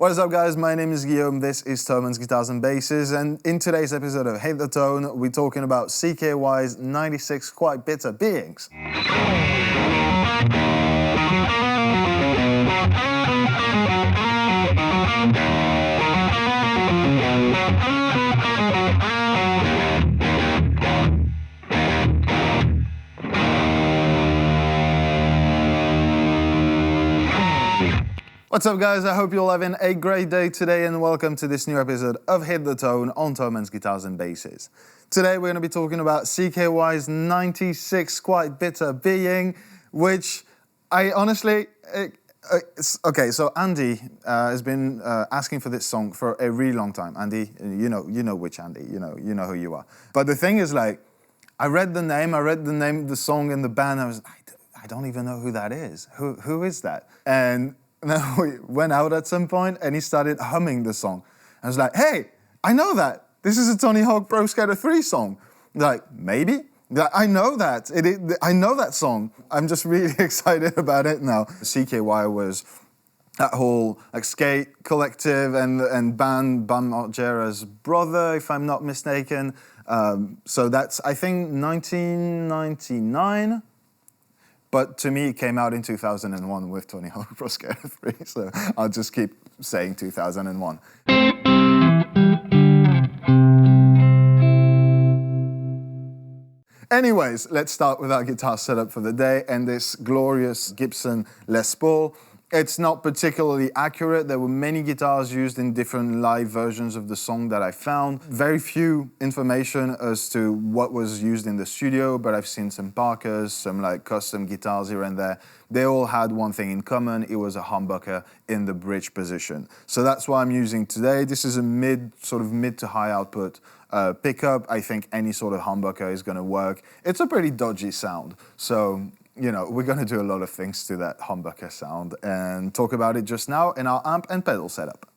What is up, guys? My name is Guillaume. This is Thomann's Guitars and Basses, and in today's episode of Hit the Tone, we're talking about CKY's 96 Quite Bitter Beings. What's up, guys? I hope you're all having a great day today, and welcome to this new episode of Hit the Tone on Thomann's Guitars and Basses. Today we're going to be talking about CKY's 96 Quite Bitter Being, which I honestly... okay, so Andy has been asking for this song for a really long time. Andy, you know which Andy, you know who you are. But the thing is, like, I read the name of the song and the band, I don't even know who that is. Who is that? And then we went out at some point and he started humming the song. I was like, hey, I know that. This is a Tony Hawk Pro Skater 3 song. Like, maybe? I know that. I know that song. I'm just really excited about it now. CKY was that whole like skate collective and band Bam Margera's brother, if I'm not mistaken. So that's, I think, 1999. But to me, it came out in 2001 with Tony Hawk Pro Skater 3, so I'll just keep saying 2001. Anyways, let's start with our guitar setup for the day and this glorious Gibson Les Paul. It's not particularly accurate. There were many guitars used in different live versions of the song that I found. Very few information as to what was used in the studio, but I've seen some Parkers, some like custom guitars here and there. They all had one thing in common. It was a humbucker in the bridge position. So that's what I'm using today. This is a mid to high output pickup. I think any sort of humbucker is going to work. It's a pretty dodgy sound. So, you know, we're going to do a lot of things to that humbucker sound and talk about it just now in our amp and pedal setup.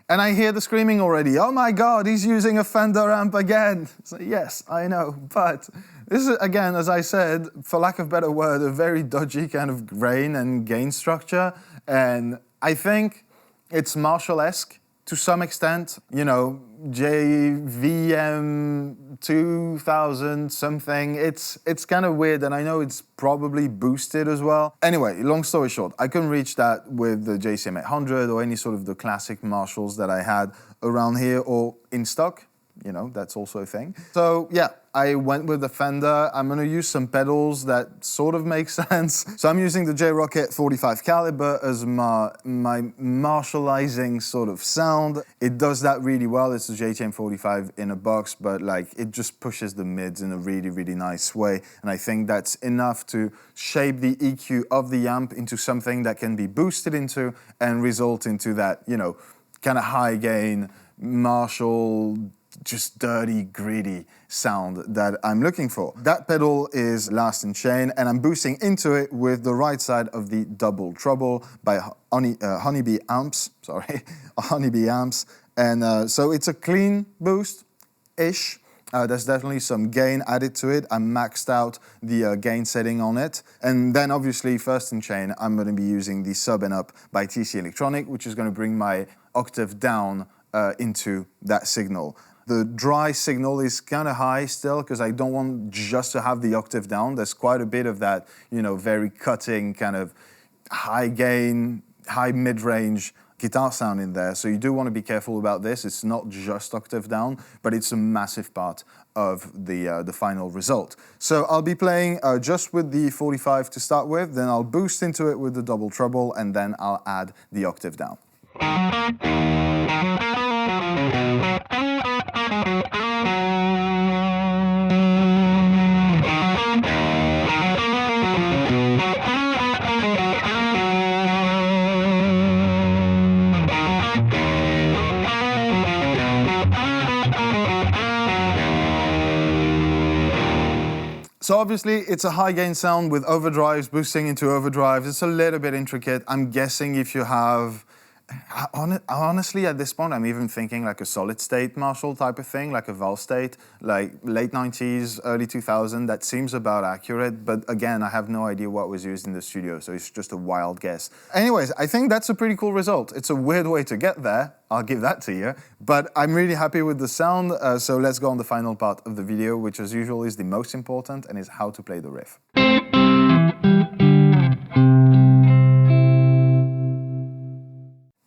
And I hear the screaming already. Oh my God, he's using a Fender amp again. So yes, I know, but this is, again, as I said, for lack of a better word, a very dodgy kind of grain and gain structure. And I think it's Marshall-esque to some extent, you know, JVM 2000 something. It's kind of weird, and I know it's probably boosted as well. Anyway, long story short, I couldn't reach that with the JCM 800 or any sort of the classic Marshalls that I had around here or in stock. You know, that's also a thing. So yeah, I went with the Fender. I'm gonna use some pedals that sort of make sense. So I'm using the J-Rocket 45 caliber as my Marshallizing sort of sound. It does that really well. It's a JTM 45 in a box, but like it just pushes the mids in a really, really nice way. And I think that's enough to shape the EQ of the amp into something that can be boosted into and result into that, you know, kind of high gain Marshall, just dirty, gritty sound that I'm looking for. That pedal is Last in Chain, and I'm boosting into it with the right side of the Double Trouble by Honeybee Amps. Honeybee Amps. And so it's a clean boost-ish. There's definitely some gain added to it. I maxed out the gain setting on it. And then obviously, first in chain, I'm going to be using the Sub and Up by TC Electronic, which is going to bring my octave down into that signal. The dry signal is kind of high still because I don't want just to have the octave down. There's quite a bit of that, you know, very cutting kind of high gain, high mid-range guitar sound in there. So you do want to be careful about this. It's not just octave down, but it's a massive part of the final result. So I'll be playing just with the 45 to start with, then I'll boost into it with the Double Trouble, and then I'll add the octave down. So obviously it's a high gain sound with overdrives, boosting into overdrives. It's a little bit intricate. I'm guessing if you have Honestly, at this point, I'm even thinking like a solid-state Marshall type of thing, like a Vol-state, like late 90s, early 2000. That seems about accurate, but again, I have no idea what was used in the studio, so it's just a wild guess. Anyways, I think that's a pretty cool result. It's a weird way to get there, I'll give that to you, but I'm really happy with the sound, so let's go on the final part of the video, which as usual is the most important, and is how to play the riff.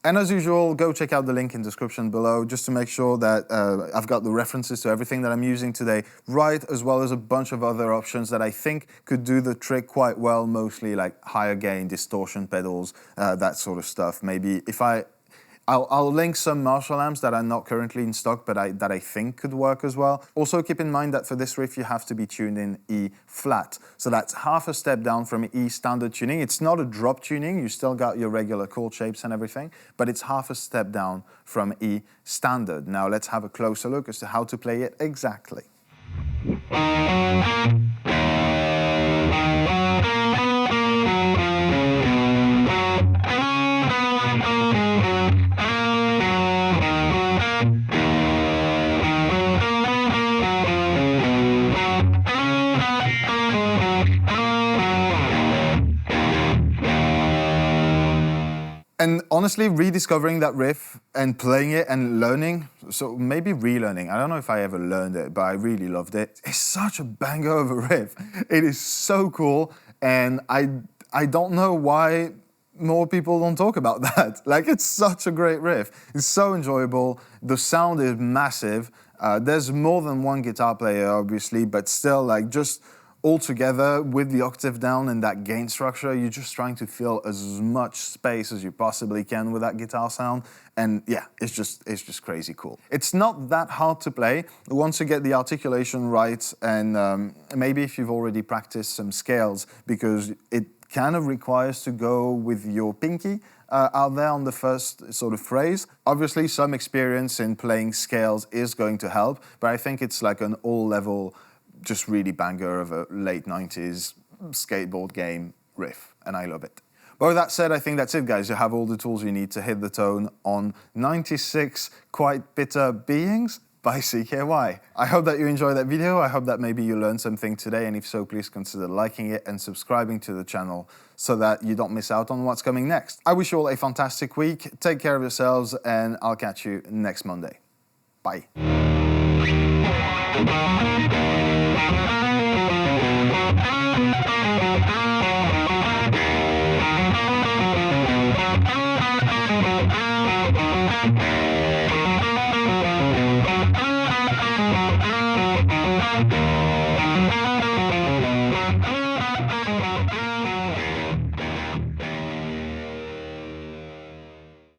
And as usual, go check out the link in the description below just to make sure that I've got the references to everything that I'm using today right, as well as a bunch of other options that I think could do the trick quite well, mostly like higher gain, distortion pedals, that sort of stuff. Maybe if I'll link some Marshall amps that are not currently in stock, but that I think could work as well. Also keep in mind that for this riff you have to be tuned in E flat. So that's half a step down from E standard tuning. It's not a drop tuning, you still got your regular chord shapes and everything, but it's half a step down from E standard. Now let's have a closer look as to how to play it exactly. And honestly, rediscovering that riff and playing it and learning, so maybe relearning, I don't know if I ever learned it, but I really loved it. It's such a banger of a riff. It is so cool, and I don't know why more people don't talk about that. Like, it's such a great riff. It's so enjoyable. The sound is massive. There's more than one guitar player, obviously, but still, like, just all together with the octave down and that gain structure, you're just trying to fill as much space as you possibly can with that guitar sound. And yeah, it's just crazy cool. It's not that hard to play once you get the articulation right, and maybe if you've already practiced some scales, because it kind of requires to go with your pinky out there on the first sort of phrase. Obviously, some experience in playing scales is going to help, but I think it's like an all-level, just really banger of a late 90s skateboard game riff, and I love it. But with that said, I think that's it, guys. You have all the tools you need to hit the tone on 96 Quite Bitter Beings by CKY. I hope that you enjoyed that video. I hope that maybe you learned something today, and if so, please consider liking it and subscribing to the channel so that you don't miss out on what's coming next. I wish you all a fantastic week. Take care of yourselves, and I'll catch you next Monday. Bye.